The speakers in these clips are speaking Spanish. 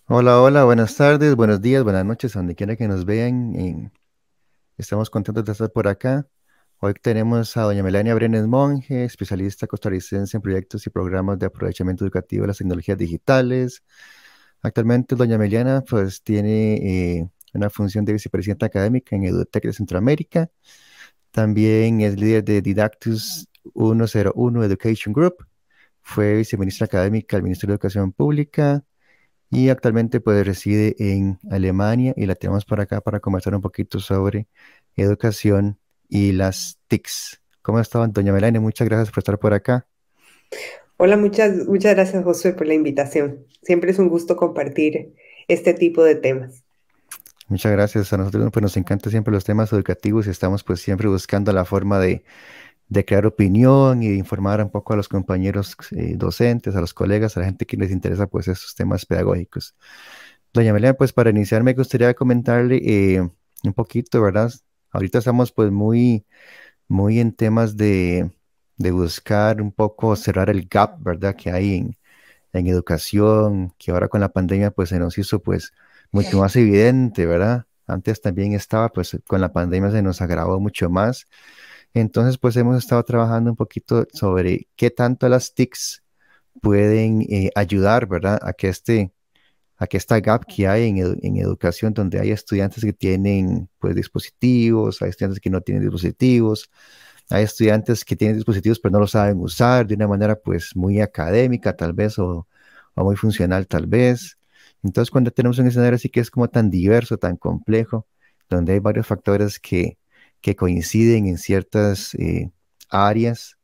Hola, hola, buenas tardes, buenos días, buenas noches, a donde quiera que nos vean. Estamos contentos de estar por acá. Hoy tenemos a doña Melania Brenes Monge, especialista costarricense en proyectos y programas de aprovechamiento educativo de las tecnologías digitales. Actualmente, doña Melania pues tiene una función de vicepresidenta académica en EduTech de Centroamérica. También es líder de Didactus 101 Education Group. Fue viceministra académica del Ministerio de Educación Pública y actualmente pues reside en Alemania y la tenemos por acá para conversar un poquito sobre educación y las TICs. ¿Cómo estaban, doña Melania? Muchas gracias por estar por acá. Hola, muchas gracias, Josué, por la invitación. Siempre es un gusto compartir este tipo de temas. Muchas gracias. A nosotros pues nos encantan siempre los temas educativos y estamos pues siempre buscando la forma de crear opinión y de informar un poco a los compañeros docentes, a los colegas, a la gente que les interesa pues estos temas pedagógicos. Doña Melania, pues para iniciar me gustaría comentarle un poquito, ¿verdad? Ahorita estamos pues muy en temas de buscar un poco cerrar el gap, ¿verdad? Que hay en educación, que ahora con la pandemia pues se nos hizo pues mucho más evidente, ¿verdad? Antes también estaba, pues con la pandemia se nos agravó mucho más. Entonces pues hemos estado trabajando un poquito sobre qué tanto las TICs pueden ayudar, ¿verdad? A que esta gap que hay en educación, donde hay estudiantes que tienen pues dispositivos, hay estudiantes que no tienen dispositivos, hay estudiantes que tienen dispositivos pero no lo saben usar de una manera pues muy académica tal vez o muy funcional tal vez. Entonces cuando tenemos un escenario así que es como tan diverso, tan complejo, donde hay varios factores que coinciden en ciertas áreas,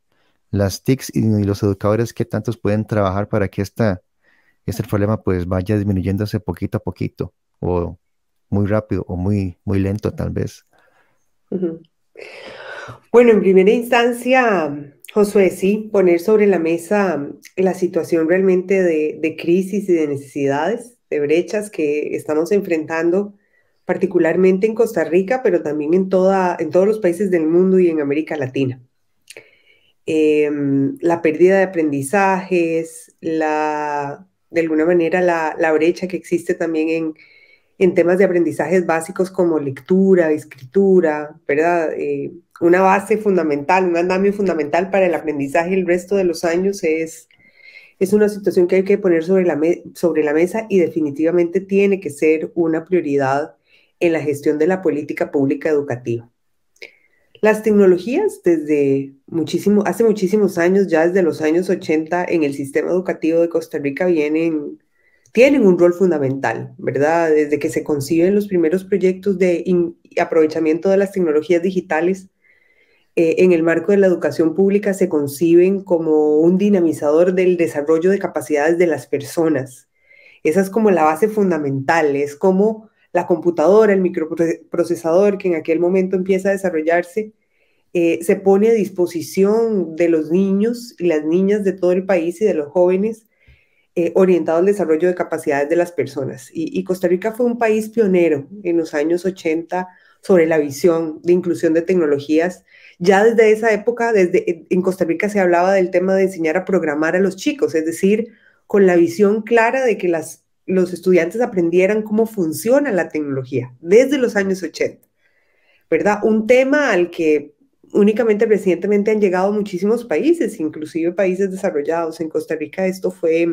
las TICs y los educadores que tantos pueden trabajar para que este problema pues vaya disminuyéndose poquito a poquito o muy rápido o muy lento tal vez. Ujú. Bueno, en primera instancia, Josué, sí, poner sobre la mesa la situación realmente de crisis y de necesidades, de brechas que estamos enfrentando, particularmente en Costa Rica, pero también en todos los países del mundo y en América Latina. La pérdida de aprendizajes, de alguna manera la brecha que existe también en temas de aprendizajes básicos como lectura, escritura, ¿verdad? Una base fundamental, un andamio fundamental para el aprendizaje el resto de los años es una situación que hay que poner sobre la mesa y definitivamente tiene que ser una prioridad en la gestión de la política pública educativa. Las tecnologías hace muchísimos años, ya desde los años 80 en el sistema educativo de Costa Rica tienen un rol fundamental, ¿verdad? Desde que se conciben los primeros proyectos de aprovechamiento de las tecnologías digitales en el marco de la educación pública se conciben como un dinamizador del desarrollo de capacidades de las personas. Esa es como la base fundamental, es como la computadora, el microprocesador que en aquel momento empieza a desarrollarse se pone a disposición de los niños y las niñas de todo el país y de los jóvenes orientado al desarrollo de capacidades de las personas. Y Costa Rica fue un país pionero en los años 80 sobre la visión de inclusión de tecnologías. Ya desde esa época, en Costa Rica se hablaba del tema de enseñar a programar a los chicos, es decir, con la visión clara de que los estudiantes aprendieran cómo funciona la tecnología desde los años 80. ¿Verdad? Un tema al que únicamente recientemente han llegado muchísimos países, inclusive países desarrollados. En Costa Rica esto fue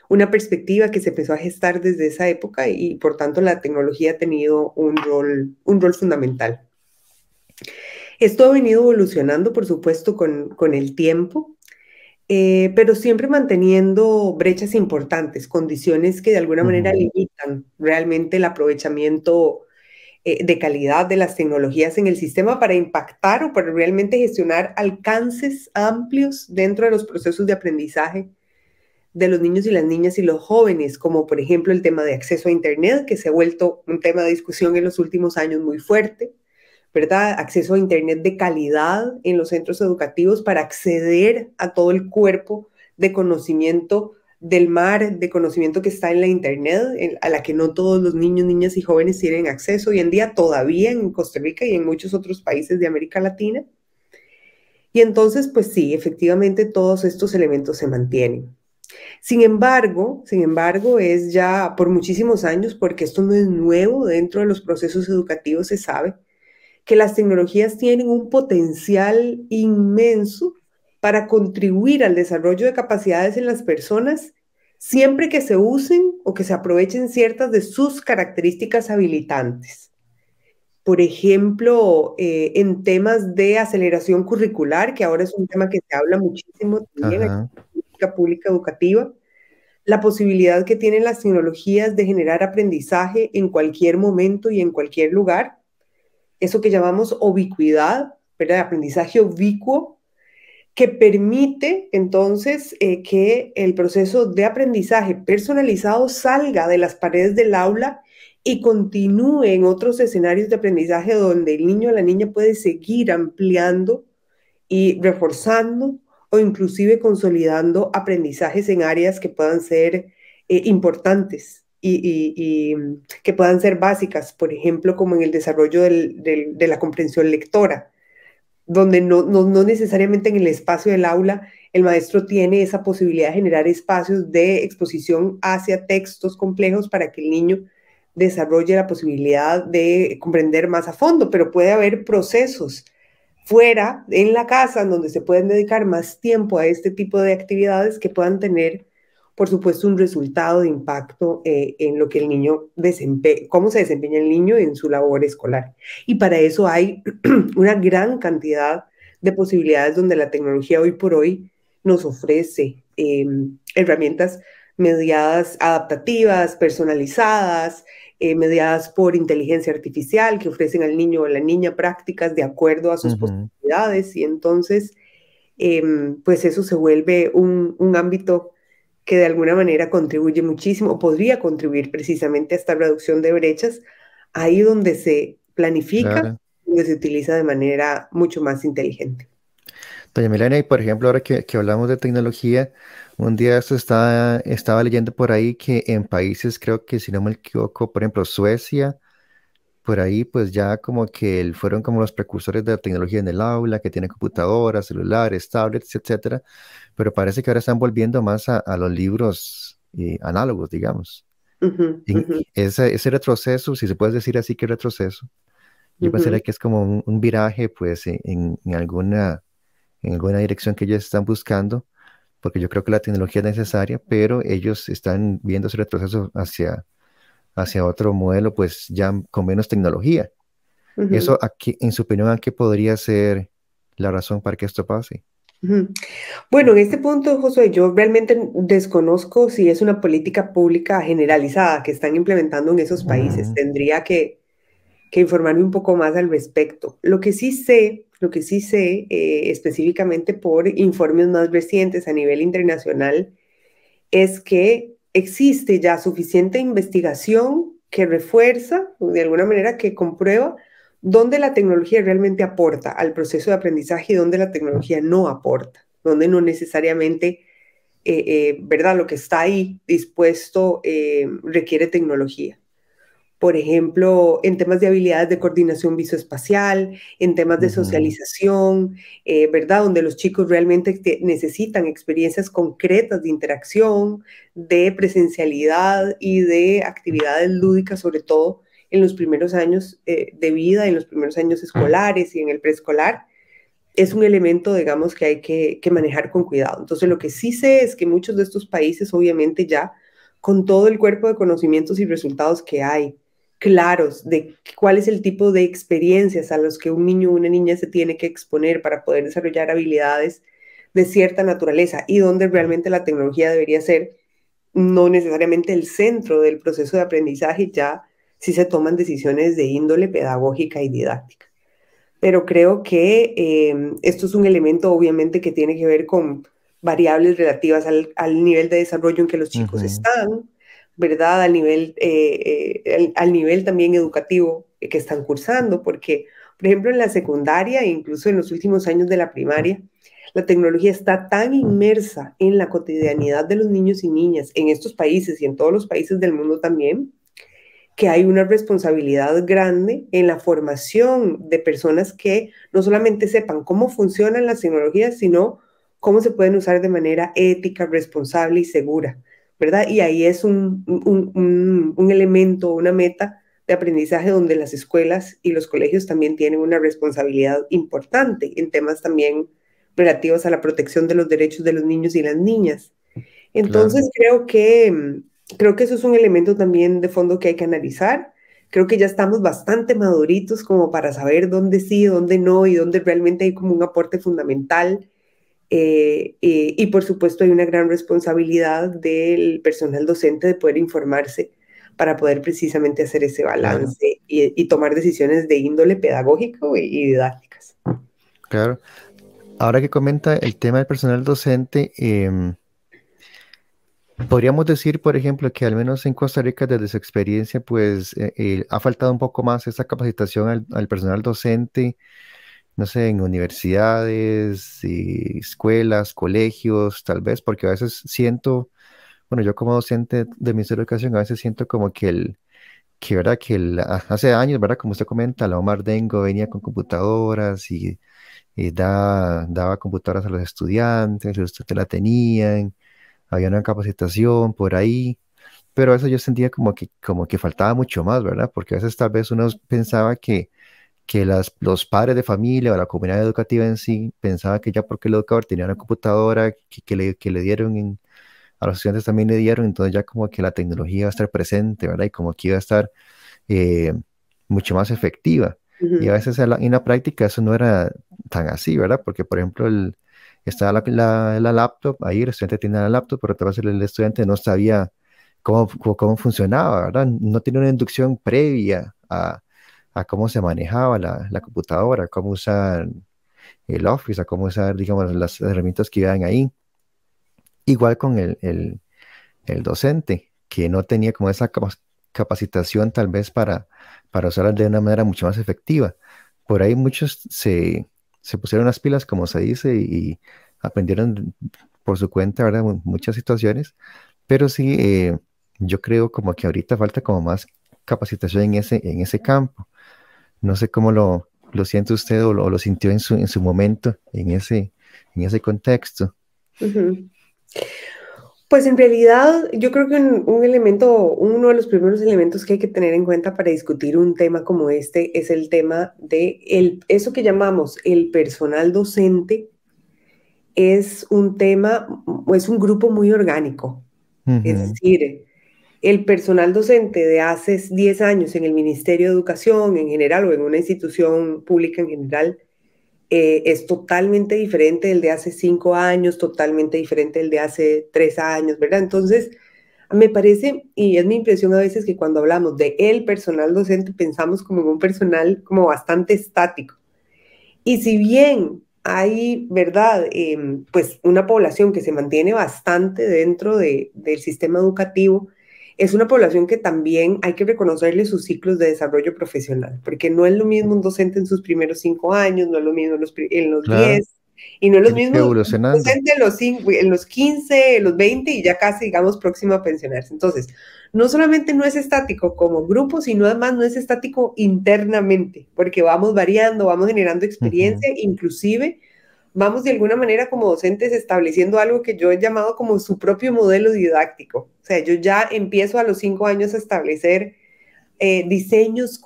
una perspectiva que se empezó a gestar desde esa época y por tanto la tecnología ha tenido un rol fundamental. Esto ha venido evolucionando, por supuesto, con el tiempo, pero siempre manteniendo brechas importantes, condiciones que de alguna manera Ujú. limitan realmente el aprovechamiento de calidad de las tecnologías en el sistema para impactar o para realmente gestionar alcances amplios dentro de los procesos de aprendizaje de los niños y las niñas y los jóvenes, como por ejemplo el tema de acceso a Internet, que se ha vuelto un tema de discusión en los últimos años muy fuerte, ¿verdad? Acceso a Internet de calidad en los centros educativos para acceder a todo el cuerpo de conocimiento del mar, de conocimiento que está en la Internet, a la que no todos los niños, niñas y jóvenes tienen acceso hoy en día, todavía en Costa Rica y en muchos otros países de América Latina. Y entonces, pues sí, efectivamente todos estos elementos se mantienen. Sin embargo, es ya por muchísimos años, porque esto no es nuevo dentro de los procesos educativos, se sabe que las tecnologías tienen un potencial inmenso para contribuir al desarrollo de capacidades en las personas siempre que se usen o que se aprovechen ciertas de sus características habilitantes. Por ejemplo, en temas de aceleración curricular, que ahora es un tema que se habla muchísimo también en Ajá, la política pública educativa, la posibilidad que tienen las tecnologías de generar aprendizaje en cualquier momento y en cualquier lugar, eso que llamamos ubicuidad, ¿verdad? Aprendizaje ubicuo, que permite entonces que el proceso de aprendizaje personalizado salga de las paredes del aula y continúe en otros escenarios de aprendizaje donde el niño o la niña puede seguir ampliando y reforzando o inclusive consolidando aprendizajes en áreas que puedan ser importantes y que puedan ser básicas, por ejemplo, como en el desarrollo de la comprensión lectora, donde no necesariamente en el espacio del aula el maestro tiene esa posibilidad de generar espacios de exposición hacia textos complejos para que el niño desarrolle la posibilidad de comprender más a fondo, pero puede haber procesos fuera, en la casa, en donde se pueden dedicar más tiempo a este tipo de actividades que puedan tener, por supuesto, un resultado de impacto en lo que el niño desempeña, cómo se desempeña el niño en su labor escolar. Y para eso hay una gran cantidad de posibilidades donde la tecnología hoy por hoy nos ofrece herramientas mediadas adaptativas, personalizadas, mediadas por inteligencia artificial, que ofrecen al niño o a la niña prácticas de acuerdo a sus ujú, posibilidades. Y entonces, pues eso se vuelve un ámbito que de alguna manera contribuye muchísimo, o podría contribuir precisamente a esta reducción de brechas, ahí donde se planifica, claro. donde se utiliza de manera mucho más inteligente. Doña Milena, y por ejemplo, ahora que hablamos de tecnología, un día esto estaba leyendo por ahí que en países, creo que si no me equivoco, por ejemplo, Suecia, por ahí pues ya como que fueron como los precursores de la tecnología en el aula, que tienen computadoras, celulares, tablets, etcétera, pero parece que ahora están volviendo más a los libros análogos, digamos. Ujú, Y ujú, ese retroceso, si se puede decir así que retroceso, yo pensaría ujú, que es como un viraje pues en alguna dirección que ellos están buscando, porque yo creo que la tecnología es necesaria, pero ellos están viendo ese retroceso hacia otro modelo, pues ya con menos tecnología. Eso, ujú, aquí, en su opinión, ¿a qué podría ser la razón para que esto pase? ujú. Bueno, en este punto, Josué, yo realmente desconozco si es una política pública generalizada que están implementando en esos países. Ujú, Tendría que informarme un poco más al respecto. Lo que sí sé específicamente por informes más recientes a nivel internacional es que existe ya suficiente investigación que refuerza, de alguna manera que comprueba dónde la tecnología realmente aporta al proceso de aprendizaje y dónde la tecnología no aporta, donde no necesariamente, ¿verdad? Lo que está ahí dispuesto requiere tecnología. Por ejemplo, en temas de habilidades de coordinación visoespacial, en temas de ujú, socialización, ¿verdad? Donde los chicos realmente necesitan experiencias concretas de interacción, de presencialidad y de actividades lúdicas, sobre todo en los primeros años de vida, en los primeros años escolares y en el preescolar, es un elemento, digamos, que hay que manejar con cuidado. Entonces, lo que sí sé es que muchos de estos países, obviamente, ya con todo el cuerpo de conocimientos y resultados que hay, claros de cuál es el tipo de experiencias a los que un niño o una niña se tiene que exponer para poder desarrollar habilidades de cierta naturaleza y donde realmente la tecnología debería ser no necesariamente el centro del proceso de aprendizaje, ya si se toman decisiones de índole pedagógica y didáctica. Pero creo que esto es un elemento obviamente que tiene que ver con variables relativas al nivel de desarrollo en que los chicos ujú, están, ¿verdad? Al nivel también educativo que están cursando, porque, por ejemplo, en la secundaria e incluso en los últimos años de la primaria, la tecnología está tan inmersa en la cotidianidad de los niños y niñas en estos países y en todos los países del mundo también, que hay una responsabilidad grande en la formación de personas que no solamente sepan cómo funcionan las tecnologías, sino cómo se pueden usar de manera ética, responsable y segura, ¿verdad? Y ahí es un elemento, una meta de aprendizaje donde las escuelas y los colegios también tienen una responsabilidad importante en temas también relativos a la protección de los derechos de los niños y las niñas. Claro, Entonces creo que eso es un elemento también de fondo que hay que analizar. Creo que ya estamos bastante maduritos como para saber dónde sí, dónde no y dónde realmente hay como un aporte fundamental. Y por supuesto hay una gran responsabilidad del personal docente de poder informarse para poder precisamente hacer ese claro, balance y tomar decisiones de índole pedagógico y didácticas. claro. Ahora que comenta el tema del personal docente, podríamos decir, por ejemplo, que al menos en Costa Rica, desde su experiencia, pues ha faltado un poco más esa capacitación al personal docente, no sé, en universidades, y escuelas, colegios, tal vez, porque a veces siento, bueno, yo como docente del Ministerio de Educación, a veces siento como que ¿verdad? Hace años, ¿verdad? Como usted comenta, la Omar Dengo venía con computadoras y daba computadoras a los estudiantes, los estudiantes la tenían, había una capacitación por ahí, pero eso yo sentía como que faltaba mucho más, ¿verdad? Porque a veces tal vez uno pensaba que los padres de familia o la comunidad educativa en sí pensaba que ya porque el educador tenía una computadora que le dieron a los estudiantes también le dieron, entonces ya como que la tecnología iba a estar presente, ¿verdad? Y como que iba a estar eh, mucho más efectiva. Y a Ujú, veces en la práctica eso no era tan así, ¿verdad? Porque, por ejemplo, estaba la laptop, ahí el estudiante tenía la laptop, pero tal vez el estudiante no sabía cómo funcionaba, ¿verdad? No tenía una inducción previa a cómo se manejaba la computadora, cómo usar el Office, a cómo usar, digamos, las herramientas que iban ahí. Igual con el docente, que no tenía como esa capacitación tal vez para usarlas de una manera mucho más efectiva. Por ahí muchos se pusieron las pilas, como se dice, y aprendieron por su cuenta, ¿verdad? Muchas situaciones, pero sí, yo creo como que ahorita falta como más capacitación en ese campo. No sé cómo lo siente usted o lo sintió en su momento, en ese contexto. ujú. Pues en realidad yo creo que un elemento, uno de los primeros elementos que hay que tener en cuenta para discutir un tema como este es el tema de eso que llamamos el personal docente es un tema, es un grupo muy orgánico. Es Ujú, decir, el personal docente de hace 10 años en el Ministerio de Educación en general o en una institución pública en general es totalmente diferente del de hace 5 años, totalmente diferente del de hace 3 años, ¿verdad? Entonces, me parece, y es mi impresión a veces que cuando hablamos de el personal docente pensamos como en un personal como bastante estático. Y si bien hay, ¿verdad? Pues una población que se mantiene bastante dentro del sistema educativo, es una población que también hay que reconocerle sus ciclos de desarrollo profesional, porque no es lo mismo un docente en sus primeros 5 años, no es lo mismo en los claro, 10, y no es lo tiene que ir mismo un evolucionando. docente en los 15, en los 20 y ya casi, digamos, próximo a pensionarse. Entonces, no solamente no es estático como grupo, sino además no es estático internamente, porque vamos variando, vamos generando Ujú, experiencia, inclusive vamos de alguna manera como docentes estableciendo algo que yo he llamado como su propio modelo didáctico. O sea, yo ya empiezo a los 5 años a establecer diseños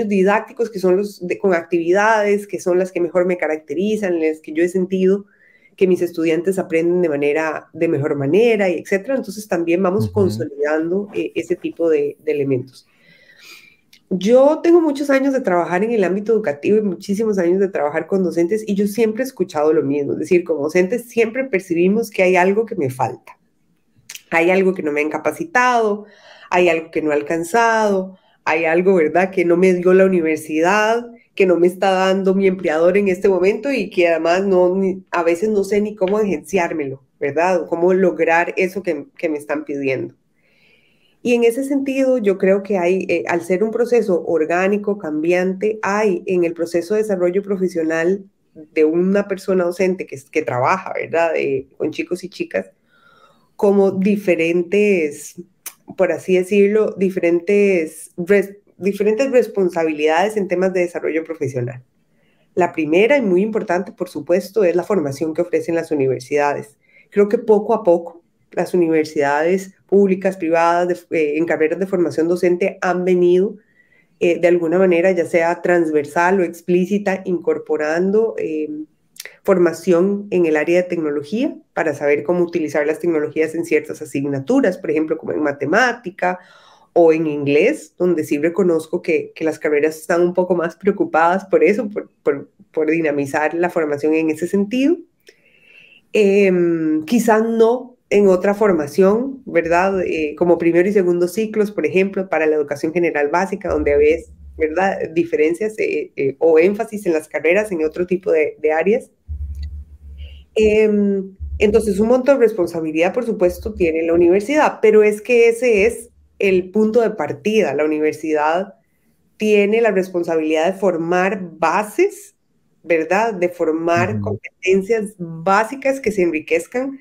didácticos que son con actividades, que son las que mejor me caracterizan, las que yo he sentido que mis estudiantes aprenden de mejor manera, y etcétera. Entonces también vamos ujú. consolidando ese tipo de elementos. Yo tengo muchos años de trabajar en el ámbito educativo y muchísimos años de trabajar con docentes y yo siempre he escuchado lo mismo, es decir, como docentes siempre percibimos que hay algo que me falta, hay algo que no me han capacitado, hay algo que no he alcanzado, hay algo, ¿verdad?, que no me dio la universidad, que no me está dando mi empleador en este momento y que además a veces no sé ni cómo agenciármelo, ¿verdad? O cómo lograr eso que me están pidiendo. Y en ese sentido, yo creo que hay, al ser un proceso orgánico, cambiante, hay en el proceso de desarrollo profesional de una persona docente que trabaja, ¿verdad?, con chicos y chicas, como diferentes, por así decirlo, diferentes responsabilidades en temas de desarrollo profesional. La primera y muy importante, por supuesto, es la formación que ofrecen las universidades. Creo que poco a poco las universidades públicas, privadas, en carreras de formación docente han venido de alguna manera, ya sea transversal o explícita, incorporando formación en el área de tecnología para saber cómo utilizar las tecnologías en ciertas asignaturas, por ejemplo, como en matemática o en inglés, donde sí reconozco que las carreras están un poco más preocupadas por eso, por dinamizar la formación en ese sentido. Quizás no en otra formación, ¿verdad? Como primero y segundo ciclos, por ejemplo, para la educación general básica, donde ves, ¿verdad? Diferencias o énfasis en las carreras en otro tipo de áreas. Entonces, un monto de responsabilidad, por supuesto, tiene la universidad, pero es que ese es el punto de partida. La universidad tiene la responsabilidad de formar bases, ¿verdad? De formar Ujú. competencias básicas que se enriquezcan,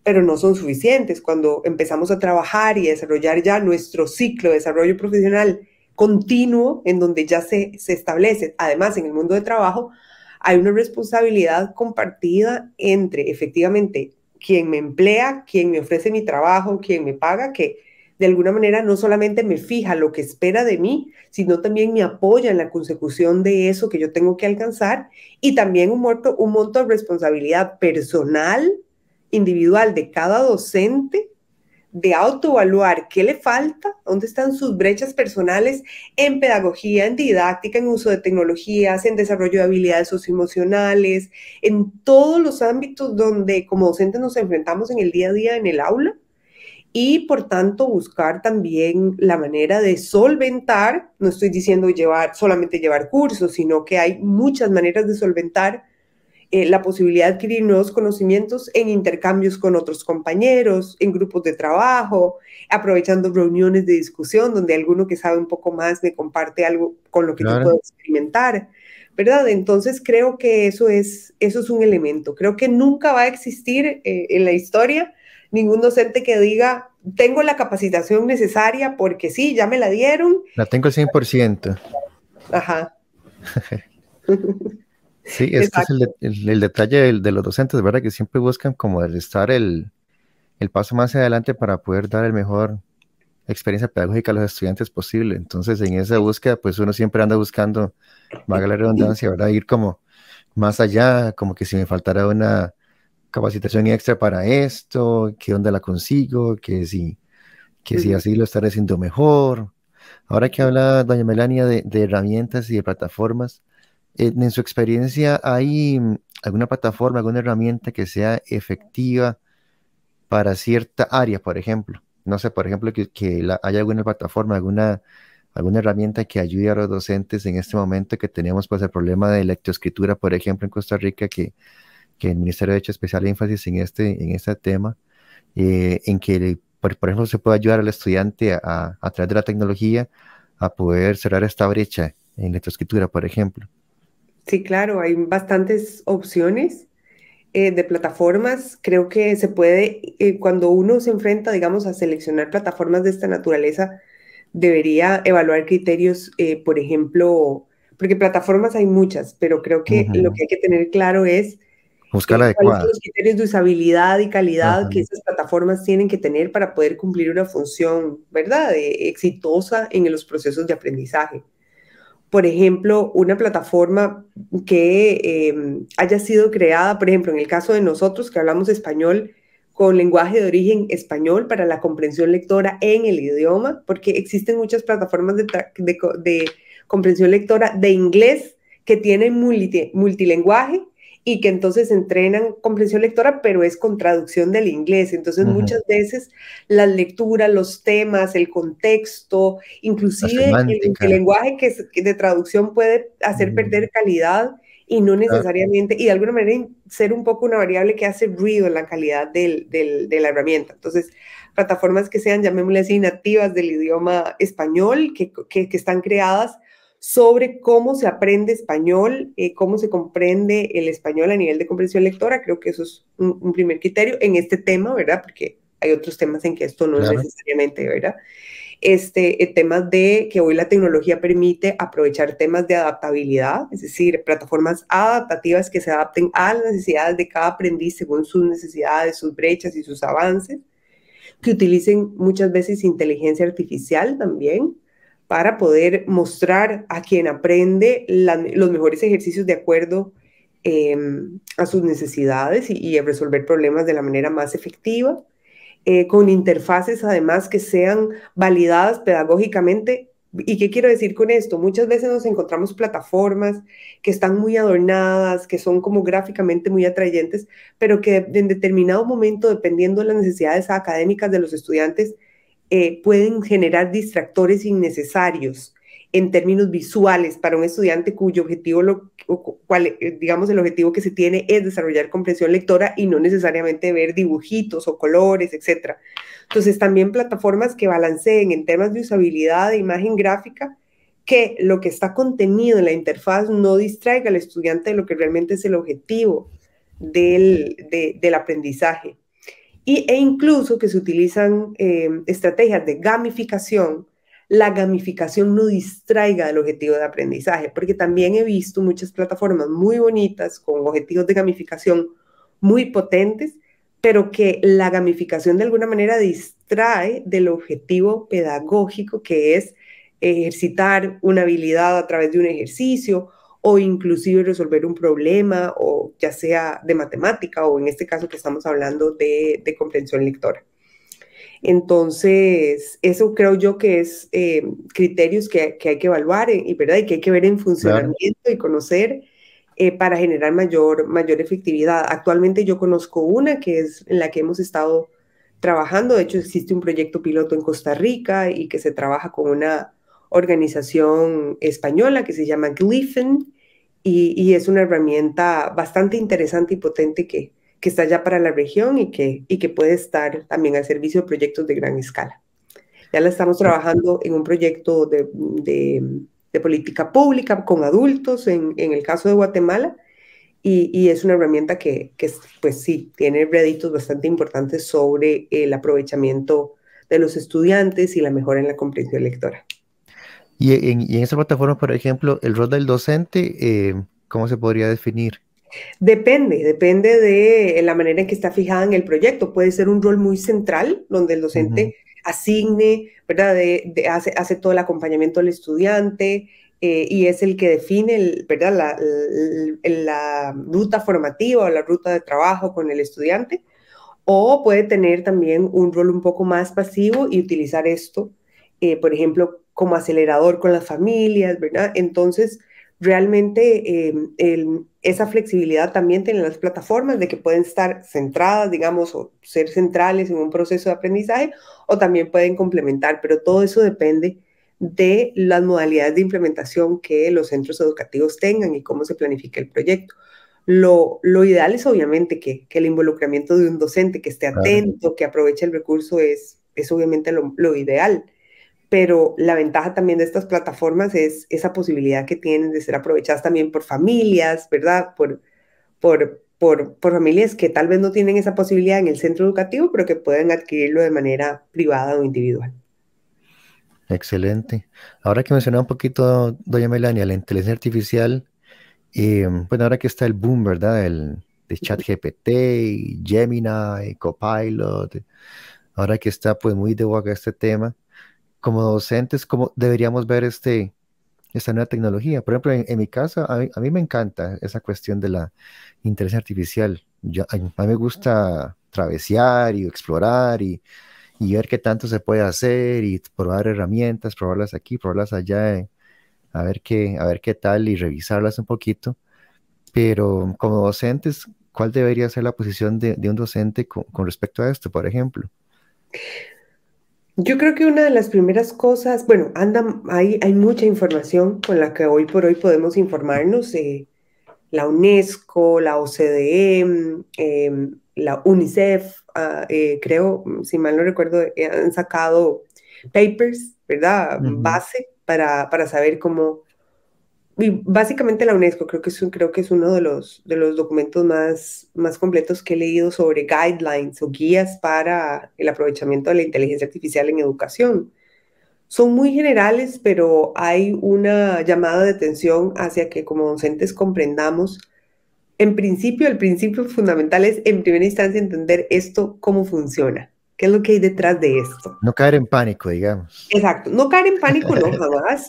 pero no son suficientes. Cuando empezamos a trabajar y a desarrollar ya nuestro ciclo de desarrollo profesional continuo, en donde ya se establece, además en el mundo de trabajo, hay una responsabilidad compartida entre efectivamente quien me emplea, quien me ofrece mi trabajo, quien me paga, que de alguna manera no solamente me fija lo que espera de mí, sino también me apoya en la consecución de eso que yo tengo que alcanzar y también un monto de responsabilidad personal, individual de cada docente, de autoevaluar qué le falta, dónde están sus brechas personales en pedagogía, en didáctica, en uso de tecnologías, en desarrollo de habilidades socioemocionales, en todos los ámbitos donde como docentes nos enfrentamos en el día a día en el aula y por tanto buscar también la manera de solventar, no estoy diciendo solamente llevar cursos, sino que hay muchas maneras de solventar la posibilidad de adquirir nuevos conocimientos en intercambios con otros compañeros, en grupos de trabajo, aprovechando reuniones de discusión donde alguno que sabe un poco más me comparte algo con lo que yo Claro. puedo experimentar, ¿verdad? Entonces creo que eso es un elemento. Creo que nunca va a existir en la historia ningún docente que diga, tengo la capacitación necesaria porque sí, ya me la dieron. La tengo al 100%. Ajá. Sí, es que es Exacto. el detalle de los docentes, ¿verdad? Que siempre buscan como estar el paso más adelante para poder dar el mejor experiencia pedagógica a los estudiantes posible. Entonces, en esa búsqueda, pues uno siempre anda buscando, valga la redundancia, ¿verdad? Ir como más allá, como que si me faltara una capacitación extra para esto, que dónde la consigo, que si así lo estaré haciendo mejor. Ahora que habla doña Melania de herramientas y de plataformas, en su experiencia, ¿hay alguna plataforma, alguna herramienta que sea efectiva para cierta área, por ejemplo? No sé, por ejemplo, haya alguna plataforma, alguna herramienta que ayude a los docentes en este momento que tenemos pues el problema de lectoescritura, por ejemplo, en Costa Rica, que el Ministerio ha hecho especial énfasis en este tema, en que, por ejemplo, se puede ayudar al estudiante a través de la tecnología a poder cerrar esta brecha en lectoescritura, por ejemplo. Sí, claro, hay bastantes opciones de plataformas. Creo que se puede, cuando uno se enfrenta, digamos, a seleccionar plataformas de esta naturaleza, debería evaluar criterios, por ejemplo, porque plataformas hay muchas, pero creo que lo Ujú. que hay que tener claro es Buscar la cuáles son adecuada. los criterios de usabilidad y calidad Ajá. que esas plataformas tienen que tener para poder cumplir una función, ¿verdad?, exitosa en los procesos de aprendizaje. Por ejemplo, una plataforma que haya sido creada, por ejemplo, en el caso de nosotros que hablamos español, con lenguaje de origen español para la comprensión lectora en el idioma, porque existen muchas plataformas de comprensión lectora de inglés que tienen multilenguaje y que entonces entrenan comprensión lectora, pero es con traducción del inglés. Entonces, Ujú. muchas veces las lecturas, los temas, el contexto, La inclusive el semántica. lenguaje que de traducción puede hacer Ujú. perder calidad y no Claro. necesariamente, y de alguna manera ser un poco una variable que hace ruido en la calidad de la herramienta. Entonces, plataformas que sean, llamémosle así, nativas del idioma español, que están creadas sobre cómo se aprende español, cómo se comprende el español a nivel de comprensión lectora. Creo que eso es un primer criterio en este tema, ¿verdad? Porque hay otros temas en que esto no es Claro. necesariamente, ¿verdad? temas de que hoy la tecnología permite aprovechar temas de adaptabilidad, es decir, plataformas adaptativas que se adapten a las necesidades de cada aprendiz según sus necesidades, sus brechas y sus avances, que utilicen muchas veces inteligencia artificial también para poder mostrar a quien aprende los mejores ejercicios de acuerdo a sus necesidades y a resolver problemas de la manera más efectiva, con interfaces además que sean validadas pedagógicamente. ¿Y qué quiero decir con esto? Muchas veces nos encontramos plataformas que están muy adornadas, que son como gráficamente muy atrayentes, pero que en determinado momento, dependiendo de las necesidades académicas de los estudiantes, pueden generar distractores innecesarios en términos visuales para un estudiante cuyo objetivo, digamos, el objetivo que se tiene es desarrollar comprensión lectora y no necesariamente ver dibujitos o colores, etc. Entonces, también plataformas que balanceen en temas de usabilidad de imagen gráfica, que lo que está contenido en la interfaz no distraiga al estudiante de lo que realmente es el objetivo del aprendizaje. E incluso que se utilizan estrategias de gamificación. La gamificación no distraiga del objetivo de aprendizaje, porque también he visto muchas plataformas muy bonitas con objetivos de gamificación muy potentes, pero que la gamificación de alguna manera distrae del objetivo pedagógico, que es ejercitar una habilidad a través de un ejercicio o inclusive resolver un problema, o ya sea de matemática o en este caso que estamos hablando de comprensión lectora. Entonces, eso creo yo que es criterios que hay que evaluar ¿verdad? Y que hay que ver en Claro. funcionamiento y conocer para generar mayor efectividad. Actualmente yo conozco una que es en la que hemos estado trabajando. De hecho, existe un proyecto piloto en Costa Rica y que se trabaja con una organización española que se llama Glyphon, y es una herramienta bastante interesante y potente que está ya para la región y que puede estar también al servicio de proyectos de gran escala. Ya la estamos trabajando en un proyecto de política pública con adultos en el caso de Guatemala, y es una herramienta que, pues sí, tiene réditos bastante importantes sobre el aprovechamiento de los estudiantes y la mejora en la comprensión lectora. Y en esa plataforma, por ejemplo, el rol del docente, ¿cómo se podría definir? Depende de la manera en que está fijada en el proyecto. Puede ser un rol muy central, donde el Ujú. docente asigne, ¿verdad? Hace todo el acompañamiento al estudiante, y es el que define, ¿verdad? La ruta formativa o la ruta de trabajo con el estudiante. O puede tener también un rol un poco más pasivo y utilizar esto, por ejemplo, como acelerador con las familias, ¿verdad? Entonces, realmente esa flexibilidad también tienen las plataformas de que pueden estar centradas, digamos, o ser centrales en un proceso de aprendizaje, o también pueden complementar, pero todo eso depende de las modalidades de implementación que los centros educativos tengan y cómo se planifica el proyecto. Lo ideal es obviamente que el involucramiento de un docente que esté Claro. atento, que aproveche el recurso, es obviamente lo ideal, pero la ventaja también de estas plataformas es esa posibilidad que tienen de ser aprovechadas también por familias, ¿verdad? Por familias que tal vez no tienen esa posibilidad en el centro educativo, pero que pueden adquirirlo de manera privada o individual. Excelente. Ahora que mencionaba un poquito, doña Melania, la inteligencia artificial, bueno, ahora que está el boom, ¿verdad? De ChatGPT, y Gemini, y Copilot, ahora que está pues muy de boga este tema, como docentes, ¿cómo deberíamos ver esta nueva tecnología? Por ejemplo, en mi casa, a mí me encanta esa cuestión de la inteligencia artificial. A mí me gusta travesear y explorar y ver qué tanto se puede hacer y probar herramientas, probarlas aquí, probarlas allá, a ver qué tal y revisarlas un poquito. Pero como docentes, ¿cuál debería ser la posición de un docente con respecto a esto, por ejemplo? Yo creo que una de las primeras cosas, bueno, hay mucha información con la que hoy por hoy podemos informarnos. La UNESCO, la OCDE, la UNICEF, creo, si mal no recuerdo, han sacado papers, ¿verdad? Ujú. Base para saber cómo. Y básicamente la UNESCO creo que es uno de los documentos más completos que he leído sobre guidelines o guías para el aprovechamiento de la inteligencia artificial en educación. Son muy generales, pero hay una llamada de atención hacia que como docentes comprendamos. En principio, el principio fundamental es, en primera instancia, entender esto, cómo funciona, qué es lo que hay detrás de esto. No caer en pánico, digamos. Exacto, no caer en pánico, no, jamás.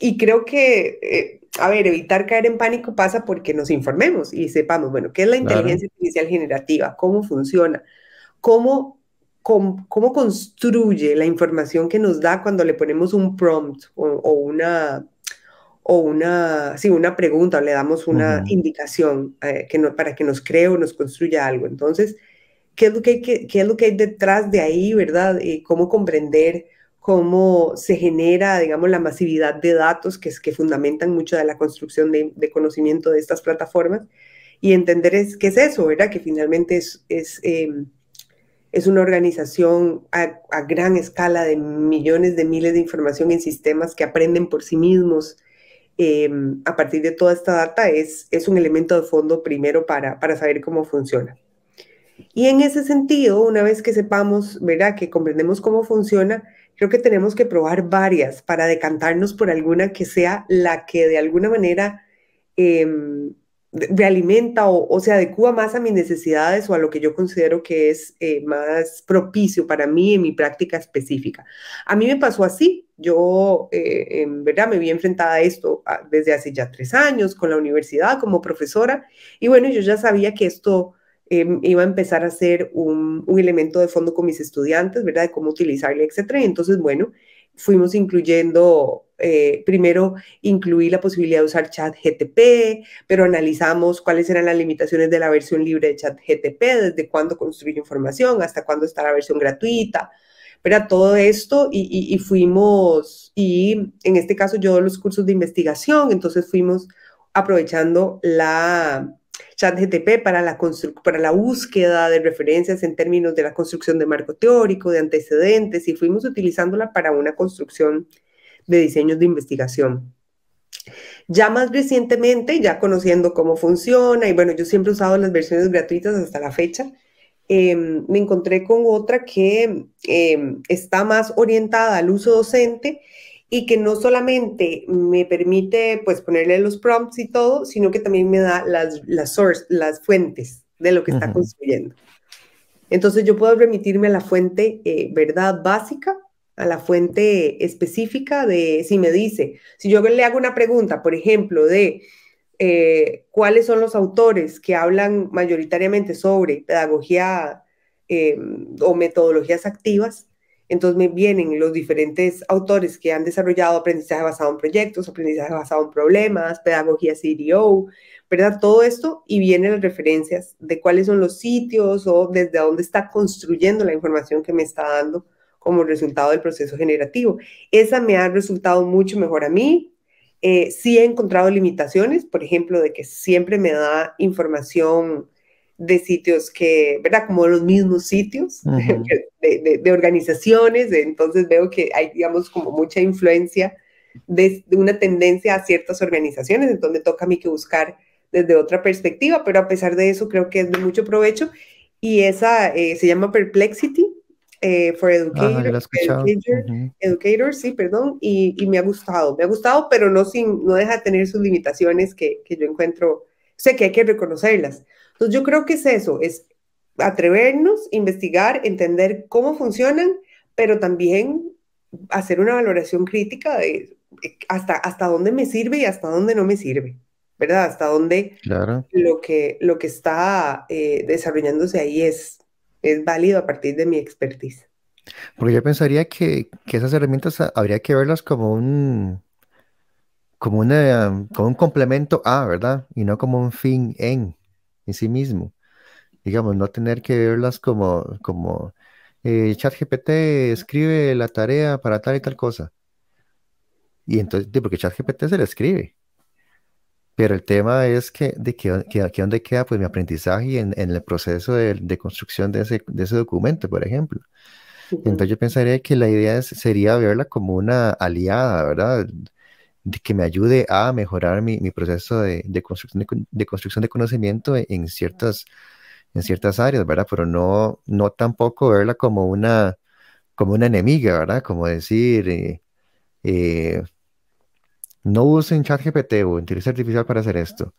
Y creo que, a ver, evitar caer en pánico pasa porque nos informemos y sepamos, bueno, ¿qué es la Claro. inteligencia artificial generativa? ¿Cómo funciona? ¿Cómo, cómo construye la información que nos da cuando le ponemos un prompt sí, una pregunta o le damos una Ujú. indicación para que nos cree o nos construya algo? Entonces, ¿qué es lo que qué es lo que hay detrás de ahí, verdad? Cómo comprender cómo se genera, digamos, la masividad de datos que fundamentan mucho de la construcción de conocimiento de estas plataformas y entender qué es eso, ¿verdad? Que finalmente es una organización a gran escala de millones de miles de información en sistemas que aprenden por sí mismos. A partir de toda esta data es un elemento de fondo primero para saber cómo funciona. Y en ese sentido, una vez que sepamos, ¿verdad? Que comprendemos cómo funciona, creo que tenemos que probar varias para decantarnos por alguna que sea la que de alguna manera eh, realimenta o se adecua más a mis necesidades o a lo que yo considero que es más propicio para mí en mi práctica específica. A mí me pasó así. Yo, en verdad, me vi enfrentada a esto desde hace ya 3 años con la universidad como profesora. Y bueno, yo ya sabía que esto iba a empezar a ser un elemento de fondo con mis estudiantes, ¿verdad? De cómo utilizarle, etcétera. Y entonces, bueno, fuimos incluyendo, primero incluí la posibilidad de usar ChatGTP, pero analizamos cuáles eran las limitaciones de la versión libre de ChatGTP, desde cuándo construye información, hasta cuándo está la versión gratuita, ¿verdad? Todo esto y fuimos, y en este caso yo doy los cursos de investigación, entonces fuimos aprovechando la ChatGTP para la búsqueda de referencias en términos de la construcción de marco teórico, de antecedentes, y fuimos utilizándola para una construcción de diseños de investigación. Ya más recientemente, ya conociendo cómo funciona, y bueno, yo siempre he usado las versiones gratuitas hasta la fecha, me encontré con otra que está más orientada al uso docente y que no solamente me permite pues ponerle los prompts y todo, sino que también me da las fuentes de lo que está Ujú. construyendo. Entonces yo puedo remitirme a la fuente, ¿verdad? Básica, a la fuente específica de, si me dice, si yo le hago una pregunta, por ejemplo, de cuáles son los autores que hablan mayoritariamente sobre pedagogía eh, o metodologías activas, entonces me vienen los diferentes autores que han desarrollado aprendizaje basado en proyectos, aprendizaje basado en problemas, pedagogía CDO, ¿verdad? Todo esto y vienen las referencias de cuáles son los sitios o desde dónde está construyendo la información que me está dando como resultado del proceso generativo. Esa me ha resultado mucho mejor a mí. Sí he encontrado limitaciones, por ejemplo, de que siempre me da información de sitios que, ¿verdad? Como los mismos sitios Ujú. de organizaciones, entonces veo que hay, digamos, como mucha influencia de una tendencia a ciertas organizaciones, entonces me toca a mí que buscar desde otra perspectiva, pero a pesar de eso creo que es de mucho provecho y esa se llama Perplexity for Ah, yo lo he escuchado. Ujú. Educators, sí, perdón, y me ha gustado, pero no deja de tener sus limitaciones que yo encuentro, sé que hay que reconocerlas. Entonces yo creo que es eso, es atrevernos, investigar, entender cómo funcionan, pero también hacer una valoración crítica de hasta dónde me sirve y hasta dónde no me sirve, ¿verdad? Hasta dónde Claro. lo que está desarrollándose ahí es válido a partir de mi expertise. Porque yo pensaría que esas herramientas habría que verlas como un complemento a, ¿verdad? Y no como un fin en sí mismo. Digamos, no tener que verlas como ChatGPT escribe la tarea para tal y tal cosa. Y entonces, porque ChatGPT se le escribe. Pero el tema es que dónde queda pues mi aprendizaje en el proceso de construcción de ese documento, por ejemplo. Entonces Ujú. yo pensaría que la idea sería verla como una aliada, ¿verdad? De que me ayude a mejorar mi proceso de construcción de construcción de conocimiento en ciertas áreas, ¿verdad? Pero no tampoco verla como como una enemiga, ¿verdad? Como decir, eh, no usen ChatGPT o inteligencia artificial para hacer esto.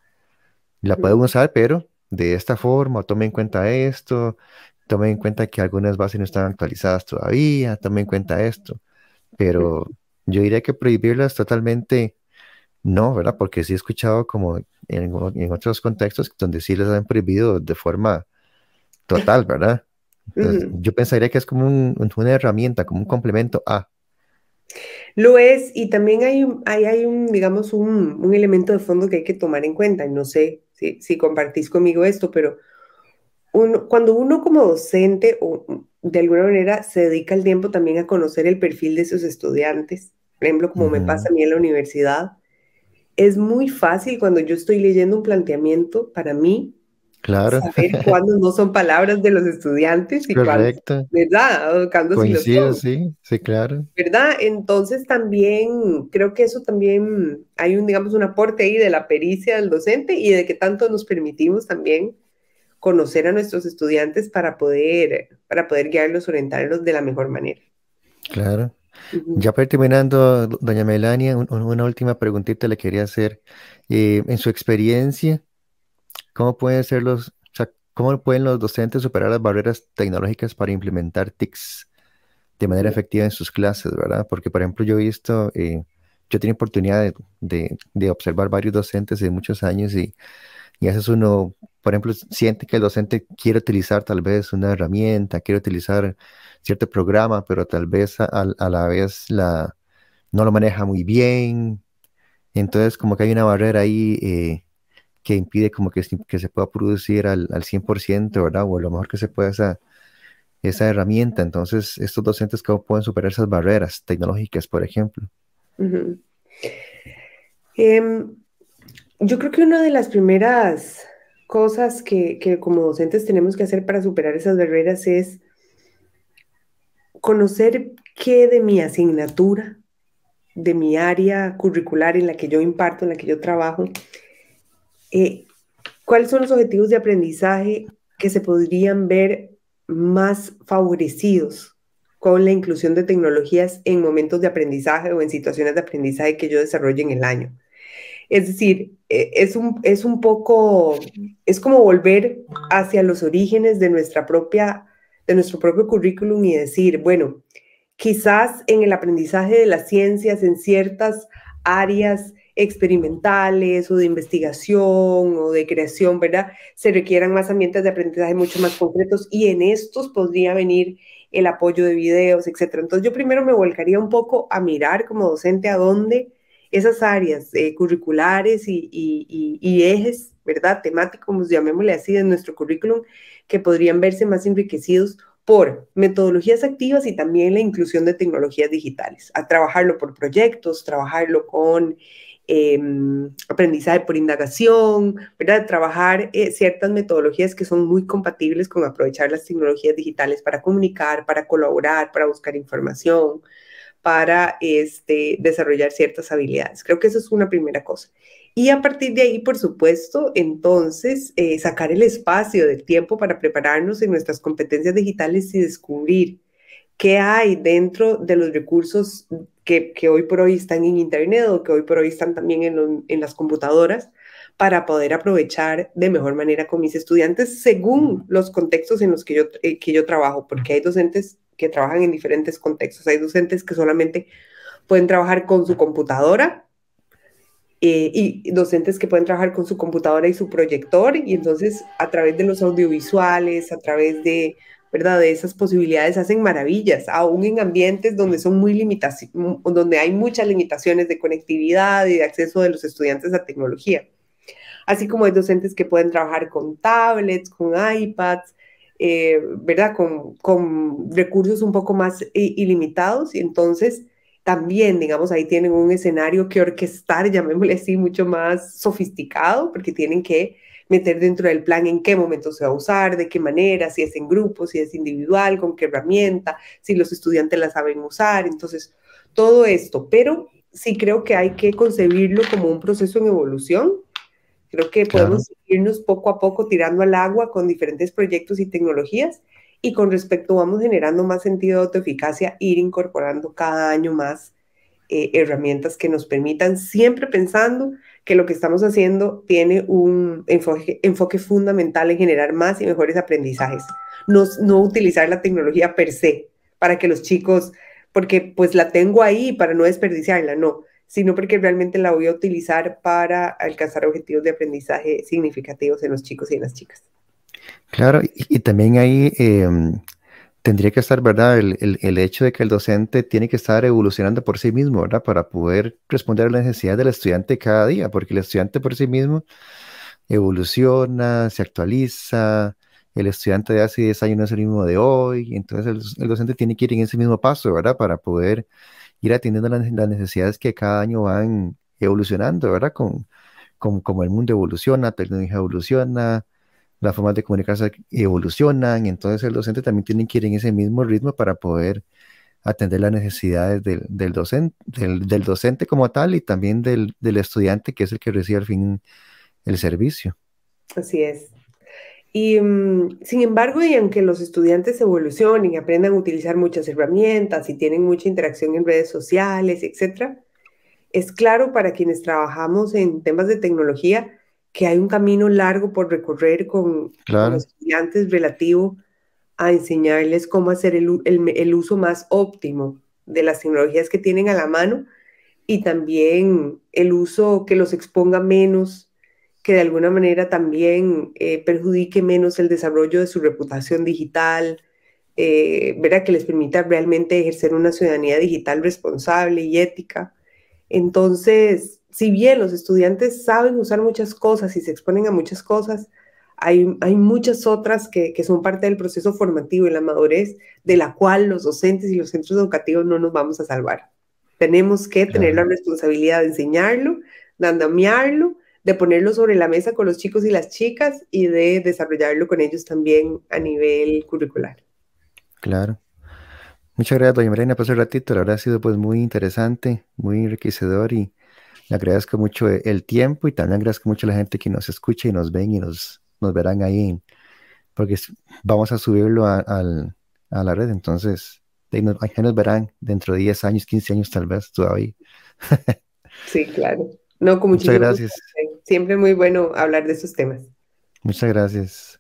La pueden Ujú, usar, pero de esta forma, tomen en cuenta esto, tomen en cuenta que algunas bases no están actualizadas todavía, tomen en cuenta esto. Pero ujú. yo diría que prohibirlas totalmente no, ¿verdad? Porque sí he escuchado como en otros contextos donde sí les han prohibido de forma total, ¿verdad? Entonces, Ujú. yo pensaría que es como una herramienta, como un complemento a. Lo es, y también hay un, digamos, un elemento de fondo que hay que tomar en cuenta. Y no sé si compartís conmigo esto, pero cuando uno como docente o de alguna manera se dedica el tiempo también a conocer el perfil de sus estudiantes, por ejemplo, como me pasa Ujú, a mí en la universidad, es muy fácil cuando yo estoy leyendo un planteamiento para mí claro, saber cuándo no son palabras de los es estudiantes y cuándo, correcto. ¿verdad? O cuándo sí lo Coincido, son. sí, sí, claro, ¿Verdad? Entonces también creo que eso también hay un, digamos, un aporte ahí de la pericia del docente y de que tanto nos permitimos también conocer a nuestros estudiantes para poder guiarlos, orientarlos de la mejor manera. claro. Ujú. Ya para ir terminando, doña Melania, una última preguntita le quería hacer. En su experiencia, ¿cómo pueden ser o sea, cómo pueden los docentes superar las barreras tecnológicas para implementar TICs de manera efectiva en sus clases, ¿verdad? Porque, por ejemplo, yo he visto, yo tengo oportunidad de observar varios docentes de muchos años y a veces uno, por ejemplo, siente que el docente quiere utilizar tal vez una herramienta, quiere utilizar cierto programa, pero tal vez a la vez no lo maneja muy bien. Entonces, como que hay una barrera ahí que impide como que se pueda producir al 100%, ¿verdad? O lo mejor que se pueda esa herramienta. Entonces, estos docentes, ¿cómo pueden superar esas barreras tecnológicas, por ejemplo? Ujú. Em, yo creo que una de las primeras cosas que como docentes tenemos que hacer para superar esas barreras es conocer qué de mi asignatura, de mi área curricular en la que yo imparto, en la que yo trabajo, eh, cuáles son los objetivos de aprendizaje que se podrían ver más favorecidos con la inclusión de tecnologías en momentos de aprendizaje o en situaciones de aprendizaje que yo desarrolle en el año. Es decir, es un poco, es como volver hacia los orígenes de nuestro propio currículum y decir, bueno, quizás en el aprendizaje de las ciencias, en ciertas áreas experimentales o de investigación o de creación, ¿verdad? Se requieran más ambientes de aprendizaje mucho más concretos y en estos podría venir el apoyo de videos, etcétera. Entonces yo primero me volcaría un poco a mirar como docente a dónde esas áreas curriculares y ejes, ¿verdad? Temáticos, llamémosle así, de nuestro currículum, que podrían verse más enriquecidos por metodologías activas y también la inclusión de tecnologías digitales, a trabajarlo por proyectos, trabajarlo con aprendizaje por indagación, ¿verdad? Trabajar ciertas metodologías que son muy compatibles con aprovechar las tecnologías digitales para comunicar, para colaborar, para buscar información, para desarrollar ciertas habilidades. Creo que eso es una primera cosa. Y a partir de ahí, por supuesto, entonces, sacar el espacio del tiempo para prepararnos en nuestras competencias digitales y descubrir qué hay dentro de los recursos que hoy por hoy están en Internet o que hoy por hoy están también en las computadoras para poder aprovechar de mejor manera con mis estudiantes según los contextos en los que yo trabajo, porque hay docentes que trabajan en diferentes contextos. Hay docentes que solamente pueden trabajar con su computadora y docentes que pueden trabajar con su computadora y su proyector y entonces a través de los audiovisuales, a través de, ¿verdad? De esas posibilidades hacen maravillas, aún en ambientes donde son donde hay muchas limitaciones de conectividad y de acceso de los estudiantes a tecnología. Así como hay docentes que pueden trabajar con tablets, con iPads, ¿verdad? Con recursos un poco más ilimitados y entonces también, digamos, ahí tienen un escenario que orquestar, llamémosle así, mucho más sofisticado, porque tienen que meter dentro del plan en qué momento se va a usar, de qué manera, si es en grupo, si es individual, con qué herramienta, si los estudiantes la saben usar, entonces todo esto, pero sí creo que hay que concebirlo como un proceso en evolución. Creo que Claro, podemos irnos poco a poco tirando al agua con diferentes proyectos y tecnologías Y con respecto, vamos generando más sentido de autoeficacia, ir incorporando cada año más herramientas que nos permitan, siempre pensando que lo que estamos haciendo tiene un enfoque fundamental en generar más y mejores aprendizajes. No, no utilizar la tecnología per se para que los chicos, porque pues la tengo ahí para no desperdiciarla, no, sino porque realmente la voy a utilizar para alcanzar objetivos de aprendizaje significativos en los chicos y en las chicas. Claro, y también ahí tendría que estar, ¿verdad? El hecho de que el docente tiene que estar evolucionando por sí mismo, ¿verdad? Para poder responder a las necesidades del estudiante cada día, porque el estudiante por sí mismo evoluciona, se actualiza, el estudiante de hace 10 años no es el mismo de hoy, entonces el docente tiene que ir en ese mismo paso, ¿verdad? Para poder ir atendiendo las necesidades que cada año van evolucionando, ¿verdad? Como el mundo evoluciona, la tecnología evoluciona, las formas de comunicarse evolucionan, entonces el docente también tiene que ir en ese mismo ritmo para poder atender las necesidades del docente como tal y también del estudiante que es el que recibe al fin el servicio. Así es. Y sin embargo, y aunque los estudiantes evolucionen y aprendan a utilizar muchas herramientas y tienen mucha interacción en redes sociales, etcétera, es claro para quienes trabajamos en temas de tecnología que hay un camino largo por recorrer con los Claro, estudiantes relativo a enseñarles cómo hacer el uso más óptimo de las tecnologías que tienen a la mano y también el uso que los exponga menos, que de alguna manera también perjudique menos el desarrollo de su reputación digital, ¿verdad? Que les permita realmente ejercer una ciudadanía digital responsable y ética. Entonces, si bien los estudiantes saben usar muchas cosas y se exponen a muchas cosas, hay muchas otras que son parte del proceso formativo y la madurez de la cual los docentes y los centros educativos no nos vamos a salvar. Tenemos que tener la claro, responsabilidad de enseñarlo, de andamiarlo, de ponerlo sobre la mesa con los chicos y las chicas y de desarrollarlo con ellos también a nivel curricular. claro. Muchas gracias, doña Marina, por ese ratito. La verdad ha sido pues muy interesante, muy enriquecedor y le agradezco mucho el tiempo y también agradezco mucho a la gente que nos escucha y nos ven y nos verán ahí, porque vamos a subirlo a la red, entonces ahí nos verán dentro de 10 años, 15 años tal vez todavía. Sí, claro. No, con Muchas muchísimo gusto. gracias, Siempre muy bueno hablar de estos temas. muchas gracias.